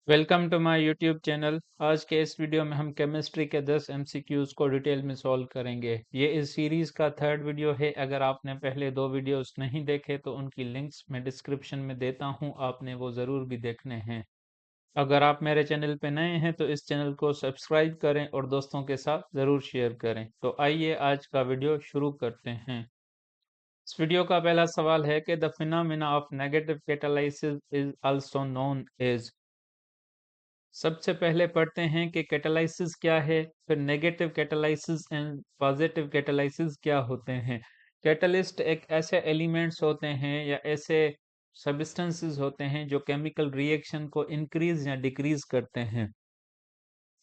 Welcome to my YouTube channel. आज के इस वीडियो में हम केमिस्ट्री के 10 एमसीक्यूज को डिटेल में सॉल्व करेंगे। ये इस सीरीज का थर्ड वीडियो है। अगर आपने पहले दो वीडियोस नहीं देखे तो उनकी लिंक्स मैं डिस्क्रिप्शन में देता हूं, आपने वो ज़रूर भी देखने हैं। अगर आप मेरे चैनल पे नए हैं तो इस चैनल को सब्सक्राइब करें और दोस्तों के साथ ज़रूर शेयर करें। तो आइए आज का वीडियो शुरू करते हैं। इस वीडियो का पहला सवाल है कि the phenomena of negative catalysis is also known as. सबसे पहले पढ़ते हैं कि कैटालाइसिस क्या है, फिर negative catalysis and positive catalysis क्या होते हैं। कैटलिस्ट एक ऐसे एलिमेंट्स होते हैं या ऐसे सब्सटेंसेस होते हैं जो केमिकल रिएक्शन को इंक्रीज या डिक्रीज करते हैं।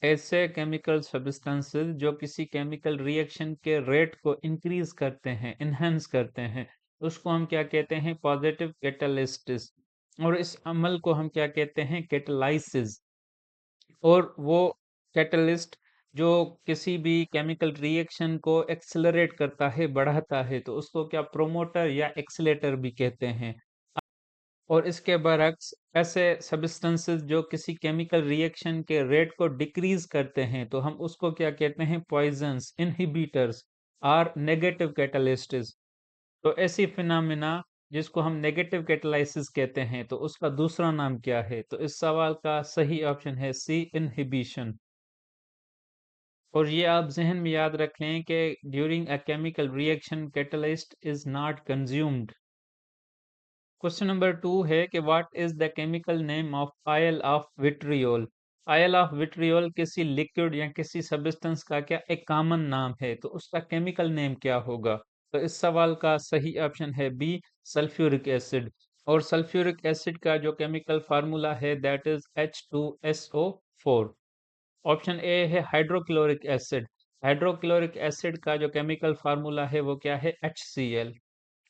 ऐसे केमिकल सब्सटेंसेस जो किसी केमिकल रिएक्शन के रेट को इंक्रीज करते हैं, इनहेंस करते हैं, उसको हम क्या कहते हैं? पॉजिटिव कैटालिस्टिस। और इस अमल को हम क्या कहते हैं? कैटालाइसिस। और वो कैटलिस्ट जो किसी भी केमिकल रिएक्शन को एक्सेलरेट करता है, बढ़ाता है, तो उसको क्या प्रोमोटर या एक्सीलेटर भी कहते हैं। और इसके बरक्स ऐसे सब्सटेंसेस जो किसी केमिकल रिएक्शन के रेट को डिक्रीज करते हैं, तो हम उसको क्या कहते हैं? Poisson's, inhibitors are negative catalysts. तो ऐसी फिनोमेना जिसको हम नेगेटिव कैटालाइसिस कहते हैं, तो उसका दूसरा नाम क्या है? तो इस सवाल का सही ऑप्शन है सी, इनहिबिशन। और ये आप जहन में याद रख लें कि during a chemical reaction catalyst is not consumed. Question number 2 है कि what is the chemical name of oil of vitriol. Oil of vitriol किसी लिक्विड या किसी सब्सटेंस का क्या एक कॉमन नाम है, तो उसका केमिकल नेम क्या होगा? तो इस सवाल का सही ऑप्शन है बी, सल्फ्यूरिक एसिड। और सल्फ्यूरिक एसिड का जो केमिकल फार्मूला है that is H2SO4। Option A है हाइड्रोक्लोरिक एसिड। हाइड्रोक्लोरिक एसिड का जो केमिकल फार्मूला है वो क्या है? HCl।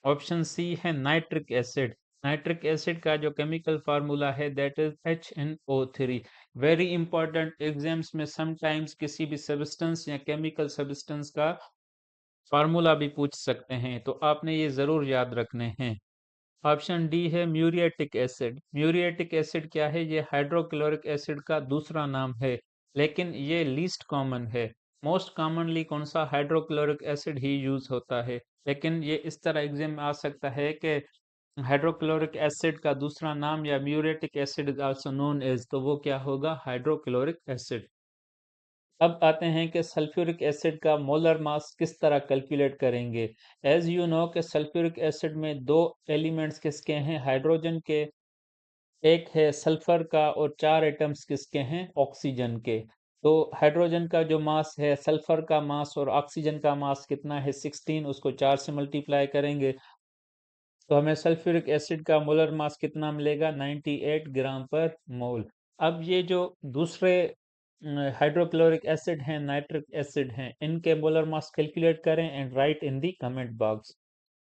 ऑप्शन सी है नाइट्रिक एसिड। नाइट्रिक एसिड का जो केमिकल फार्मूला है that is HNO3। Very important, exams में समटाइम्स किसी भी सब्सटेंस या केमिकल सब्सटेंस का फार्मूला भी पूछ सकते हैं, तो आपने ये जरूर याद रखने हैं। ऑप्शन डी है म्यूरिएटिक एसिड। म्यूरिएटिक एसिड क्या है? ये हाइड्रोक्लोरिक एसिड का दूसरा नाम है, लेकिन ये लीस्ट कॉमन है। मोस्ट कॉमनली कौन सा? हाइड्रोक्लोरिक एसिड ही यूज होता है। लेकिन ये इस तरह एग्जाम में आ सकता है कि हाइड्रोक्लोरिक एसिड का दूसरा नाम या muriatic acid is also known as, तो वो क्या होगा? Hydrochloric acid. अब आते हैं कि सल्फ्यूरिक एसिड का मोलर मास किस तरह कैलकुलेट करेंगे। एज यू नो कि सल्फ्यूरिक एसिड में दो एलिमेंट्स किसके हैं? हाइड्रोजन के। एक है सल्फर का और चार एटम्स किसके हैं? ऑक्सीजन के। तो हाइड्रोजन का जो मास है, सल्फर का मास और ऑक्सीजन का मास कितना है? 16। उसको 4 से मल्टीप्लाई करेंगे तो हमें सल्फ्यूरिक एसिड का मोलर मास कितना मिलेगा? 98 ग्राम पर मोल। अब ये जो दूसरे हाइड्रोक्लोरिक एसिड हैं, नाइट्रिक एसिड हैं, इनके मोलर मास कैलकुलेट करें and write in the comment box.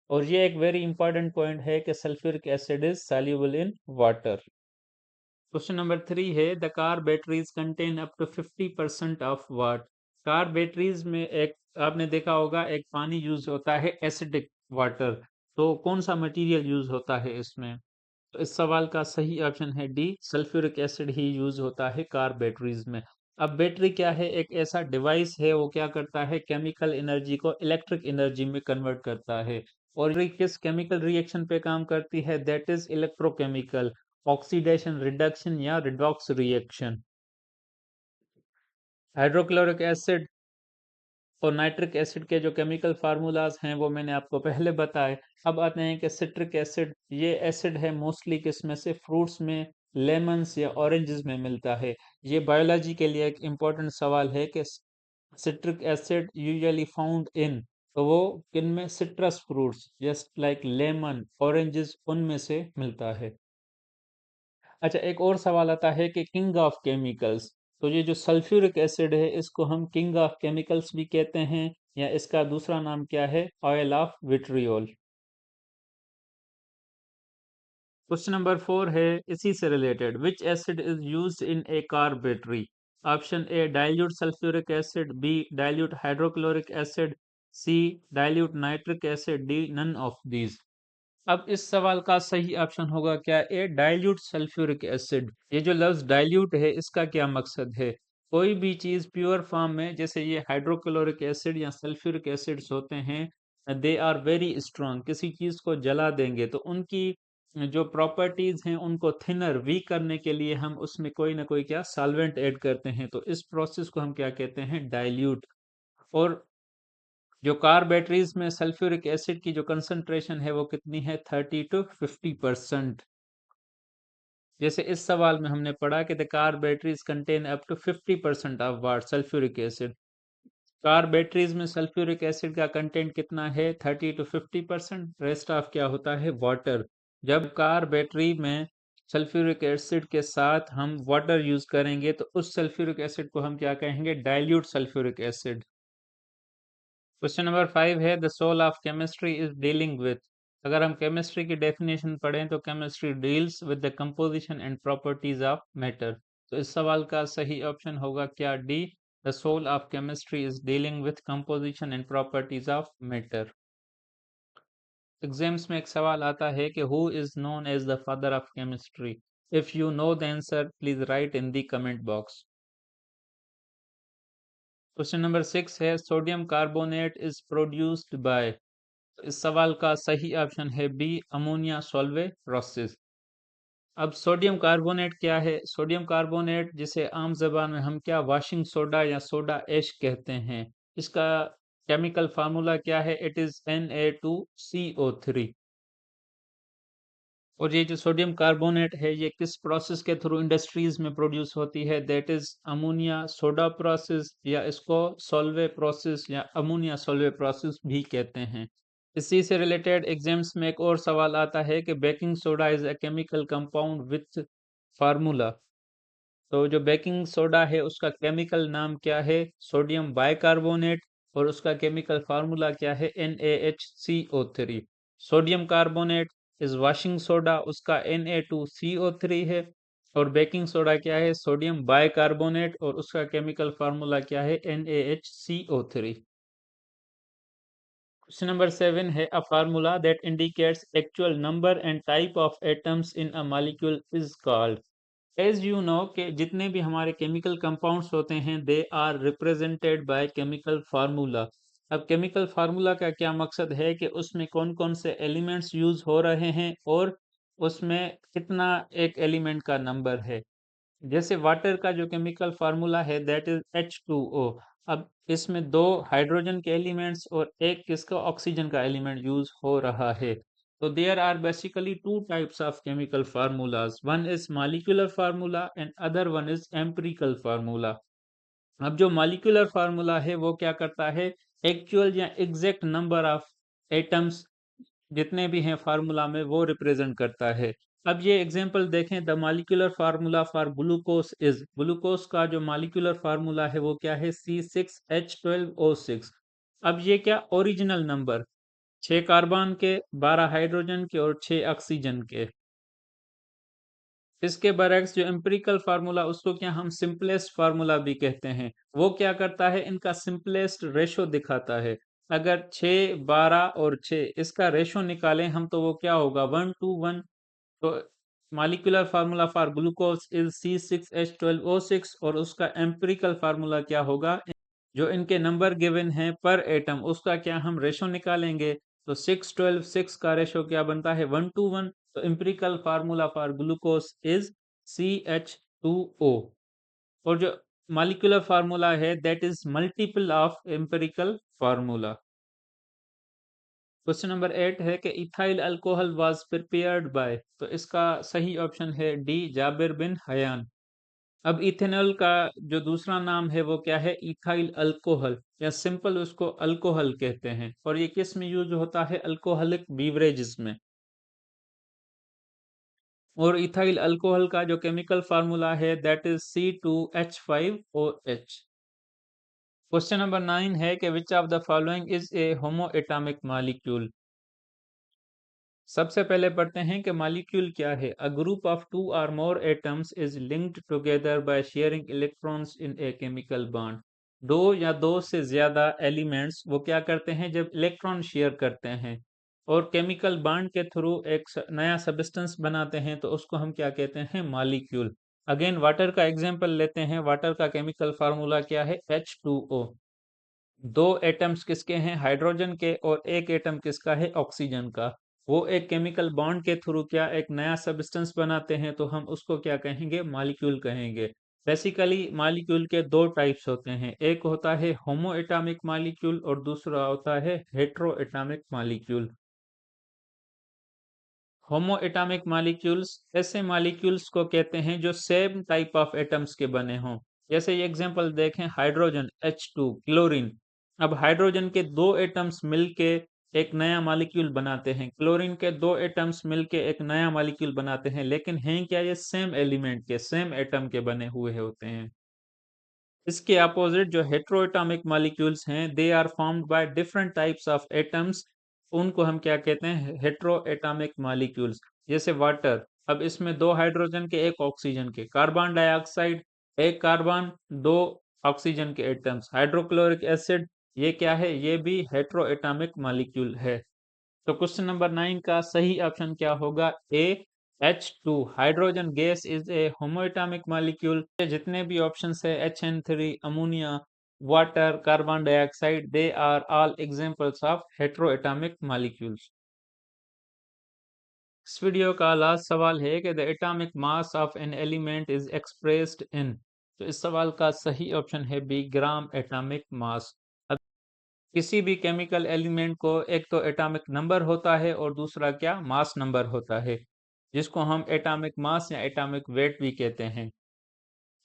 और ये एक वेरी इंपॉर्टेंट पॉइंट है कि sulphuric acid is soluble in water. Question number 3 है the car batteries contain up to 50% of watt. Car batteries में एक आपने देखा होगा एक पानी यूज होता है, एसिडिक वाटर। तो कौन सा मटेरियल यूज होता है इसमें? तो इस सवाल का सही ऑप्शन है डी, सल्फ्यूरिक एसिड ही यूज होता है कार बैटरीज में। अब बैटरी क्या है? एक ऐसा डिवाइस है, वो क्या करता है? केमिकल एनर्जी को इलेक्ट्रिक एनर्जी में कन्वर्ट करता है। और ये किस केमिकल रिएक्शन पे काम करती है? That is electrochemical, oxidation, reduction या रिडॉक्स रिएक्शन। हाइड्रोक्लोरिक एसिड और नाइट्रिक एसिड के जो केमिकल फार्मूलाज हैं वो मैंने आपको पहले बताए। अब आते हैं कि सिट्रिक एसिड। ये एसिड है मोस्टली किस में से? फ्रूट्स में, लेमन्स या ऑरेंजेस में मिलता है। ये बायोलॉजी के लिए एक इम्पोर्टेंट सवाल है कि citric acid usually found in, तो वो किन में? Citrus fruits just like lemon, oranges, उनमें से मिलता है। अच्छा, एक और सवाल आता है कि किंग ऑफ केमिकल्स। तो ये जो सल्फ्यूरिक एसिड है इसको हम किंग ऑफ केमिकल्स भी कहते हैं, या इसका दूसरा नाम क्या है? Oil of vitriol. Question number 4 है इसी से related, which acid is used in a car battery. Option A dilute sulphuric acid, B dilute hydrochloric acid, C dilute nitric acid, D none of these. अब इस सवाल का सही option होगा क्या? A dilute sulphuric acid. ये जो लफ्ज डाइल्यूट है इसका क्या मकसद है? कोई भी चीज प्योर फॉर्म में, जैसे ये हाइड्रोक्लोरिक एसिड या सल्फ्यूरिक एसिड्स होते हैं, दे आर वेरी स्ट्रांग। किसी चीज को जला देंगे तो उनकी जो प्रॉपर्टीज हैं उनको थिनर वीक करने के लिए हम उसमें कोई ना कोई क्या सॉल्वेंट ऐड करते हैं, तो इस प्रोसेस को हम क्या कहते हैं? डाइल्यूट। और जो कार बैटरीज में सल्फ्यूरिक एसिड की जो कंसंट्रेशन है वो कितनी है? 30 to 50%। जैसे इस सवाल में हमने पढ़ा कि the car batteries contain up to 50% of what sulphuric acid. Car batteries में सल्फ्यूरिक एसिड का कंटेंट कितना है? 30 to 50%। रेस्ट ऑफ क्या होता है? वाटर। जब कार बैटरी में सल्फ्यूरिक एसिड के साथ हम वाटर यूज करेंगे तो उस सल्फ्यूरिक एसिड को हम क्या कहेंगे? Dilute sulphuric acid. Question number 5 है the soul of chemistry is dealing with. अगर हम केमिस्ट्री की डेफिनेशन पढ़ें तो chemistry deals with the composition and properties of matter. तो इस सवाल का सही ऑप्शन होगा क्या? D, the soul of chemistry is dealing with composition and properties of matter. Exams में एक सवाल आता है कि who is known as the father of chemistry. If you know the answer please right in the comment box. Question number 6 है sodium carbonate is produced by. इस सवाल का सही ऑप्शन है बी, अमोनिया सॉल्वे प्रोसेस। अब sodium carbonate क्या है? Sodium carbonate जिसे आम जबान में हम क्या वॉशिंग सोडा या सोडा ऐश कहते हैं, इसका केमिकल फार्मूला क्या है? It is Na2CO3। और ये जो सोडियम कार्बोनेट है ये किस प्रोसेस के थ्रू इंडस्ट्रीज में प्रोड्यूस होती है? That is ammonia soda process, या इसको सॉल्वे प्रोसेस या अमोनिया सॉल्वे प्रोसेस भी कहते हैं। इसी से रिलेटेड एग्जाम्स में एक और सवाल आता है कि baking soda is a chemical compound with formula. तो जो बेकिंग सोडा है उसका केमिकल नाम क्या है? Sodium bicarbonate. और उसका केमिकल फार्मूला क्या है? NaHCO3। Sodium carbonate is washing soda, उसका Na2CO3 है। और बेकिंग सोडा क्या है? सोडियम बाइकार्बोनेट, और उसका केमिकल फार्मूला क्या है? NaHCO3। क्वेश्चन नंबर 7 है a formula that indicates actual number and type of atoms in a molecule is called. As you know कि जितने भी हमारे केमिकल कंपाउंड्स होते हैं they are represented by chemical formula. अब केमिकल फार्मूला का क्या मकसद है कि उसमें कौन कौन से एलिमेंट्स यूज हो रहे हैं और उसमें कितना एक एलिमेंट का नंबर है। जैसे वाटर का जो केमिकल फार्मूला है दैट इज H2O। अब इसमें दो हाइड्रोजन के एलिमेंट्स और एक किसका ऑक्सीजन का एलिमेंट यूज हो रहा है। तो there are basically two types of chemical formulas, one is molecular formula and other one is empirical formula. अब जो मॉलिक्यूलर फार्मूला है वो क्या करता है? एक्चुअल या एग्जैक्ट नंबर ऑफ एटम्स जितने भी हैं फार्मूला में वो रिप्रेजेंट करता है। अब ये एग्जांपल देखें, the molecular formula for glucose is. Glucose का जो मॉलिक्यूलर फार्मूला है वो क्या है? C6H12O6। अब ये क्या ओरिजिनल नंबर, 6 कार्बन के, 12 हाइड्रोजन के और 6 ऑक्सीजन के। इसके बरक्स जो एम्पिरिकल फार्मूला उसको क्या हम सिंपलेस्ट फार्मूला भी कहते हैं। वो क्या करता है? इनका सिंपलेस्ट रेशो दिखाता है। अगर 6, 12 और 6 इसका रेशो निकालें हम तो वो क्या होगा? 1:1। तो molecular formula for glucose is C6H12O6 और उसका एम्पिरिकल फार्मूला क्या होगा? जो इनके नंबर गिवन हैं पर एटम उसका क्या हम रेशो निकालेंगे। तो 6, 12, 6 का रेशो क्या बनता है? 1:1। तो empirical formula for glucose is CH2O। और जो मॉलिक्यूलर फार्मूला है that is multiple of empirical formula. Question number 8 है कि ethyl alcohol was prepared by. तो इसका सही ऑप्शन है डी, जाबिर बिन हयान। अब इथेनॉल का जो दूसरा नाम है वो क्या है? इथाइल अल्कोहल, या सिंपल उसको अल्कोहल कहते हैं। और ये किस में यूज होता है? अल्कोहलिक बीवरेजेस में। और इथाइल अल्कोहल का जो केमिकल फार्मूला है that is C2H5OH। Question number 9 है कि which of the following is a homo atomic molecule. सबसे पहले पढ़ते हैं कि मॉलिक्यूल क्या है। अ ग्रुप ऑफ टू और मोर atoms is linked together by sharing electrons in a chemical bond. दो या दो से ज्यादा एलिमेंट्स वो क्या करते हैं? जब इलेक्ट्रॉन शेयर करते हैं और केमिकल बॉन्ड के थ्रू एक नया सब्सटेंस बनाते हैं तो उसको हम क्या कहते हैं, मॉलिक्यूल। अगेन वाटर का एग्जांपल लेते हैं। वाटर का केमिकल फार्मूला क्या है, H2O। दो एटम्स किसके हैं, हाइड्रोजन के, और एक एटम किसका है, ऑक्सीजन का। वो एक केमिकल बॉन्ड के थ्रू क्या एक नया सब्सटेंस बनाते हैं तो हम उसको क्या कहेंगे, मॉलिक्यूल कहेंगे। बेसिकली मॉलिक्यूल के दो टाइप्स होते हैं, एक होता है होमो एटॉमिक मॉलिक्यूल और दूसरा होता है हेट्रो एटॉमिक मॉलिक्यूल। होमो एटॉमिक मॉलिक्यूल्स ऐसे मॉलिक्यूल्स को कहते हैं जो सेम टाइप ऑफ एटम्स के बने हों। जैसे ये एग्जांपल देखें, हाइड्रोजन H2, क्लोरीन। अब हाइड्रोजन के दो एटम्स मिलके एक नया मॉलिक्यूल बनाते हैं, क्लोरीन के दो एटम्स मिलके एक नया मॉलिक्यूल बनाते हैं, लेकिन हैं क्या, ये सेम एलिमेंट के, सेम एटम के बने हुए होते हैं। इसके अपोजिट जो हेटेरोएटॉमिक मॉलिक्यूल्स हैं, they are formed by different types of atoms. उनको हम क्या कहते हैं, हेटेरोएटॉमिक मॉलिक्यूल्स। जैसे वाटर, अब इसमें दो हाइड्रोजन के एक ऑक्सीजन के, कार्बन डाइऑक्साइड, एक कार्बन दो ऑक्सीजन के एटम्स, हाइड्रोक्लोरिक एसिड, ये क्या है, ये भी हेटेरोएटॉमिक मॉलिक्यूल है। तो क्वेश्चन नंबर 9 का सही ऑप्शन क्या होगा, A, H2। Hydrogen gas is a homoatomic molecule. जितने भी ऑप्शंस है, HN3, ammonia, water, carbon dioxide, they are all examples of heteroatomic molecules. इस वीडियो का लास्ट सवाल है कि the atomic mass of an element is expressed in. तो इस सवाल का सही ऑप्शन है बी, ग्राम एटॉमिक मास। किसी भी केमिकल एलिमेंट को एक तो एटॉमिक नंबर होता है और दूसरा क्या, मास नंबर होता है, जिसको हम एटॉमिक मास या एटॉमिक वेट भी कहते हैं।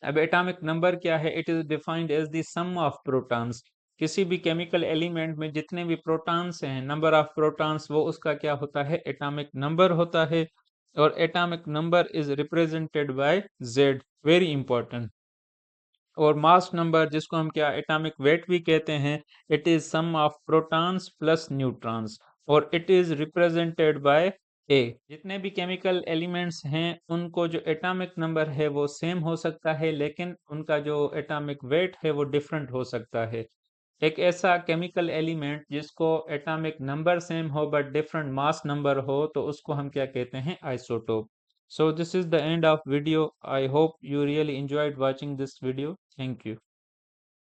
अब एटॉमिक नंबर क्या है, it is defined as the sum of protons. किसी भी केमिकल एलिमेंट में जितने भी प्रोटॉन्स हैं, नंबर ऑफ प्रोटॉन्स, वो उसका क्या होता है, एटॉमिक नंबर होता है। और atomic number is represented bye Z, very important. और मास नंबर, जिसको हम क्या एटॉमिक वेट भी कहते हैं, it is sum of protons plus neutrons, और it is represented by A. जितने भी केमिकल एलिमेंट्स हैं, उनको जो एटॉमिक नंबर है वो सेम हो सकता है, लेकिन उनका जो एटॉमिक वेट है वो डिफरेंट हो सकता है। एक ऐसा केमिकल एलिमेंट जिसको एटॉमिक नंबर सेम हो बट डिफरेंट मास नंबर हो, तो उसको हम क्या कहते हैं, isotope. So this is the end of video. I hope you really enjoyed watching this video. Thank you.